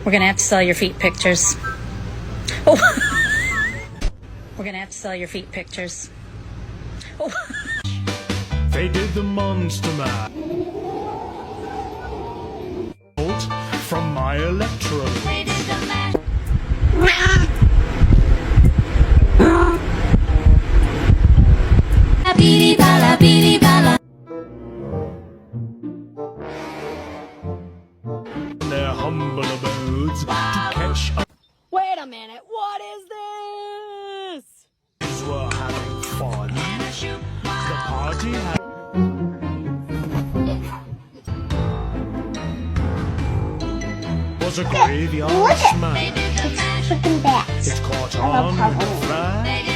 We're gonna have to sell your feet pictures. Oh. We're gonna have to sell your feet pictures. Oh. They did the Monster Mash from my electrode. They did the mash. Their humble abodes to catch up. Wait a minute, what is this? Were having fun. The party had was a graveyard smash. Freaking bats. It caught I love on Halloween. with a flash.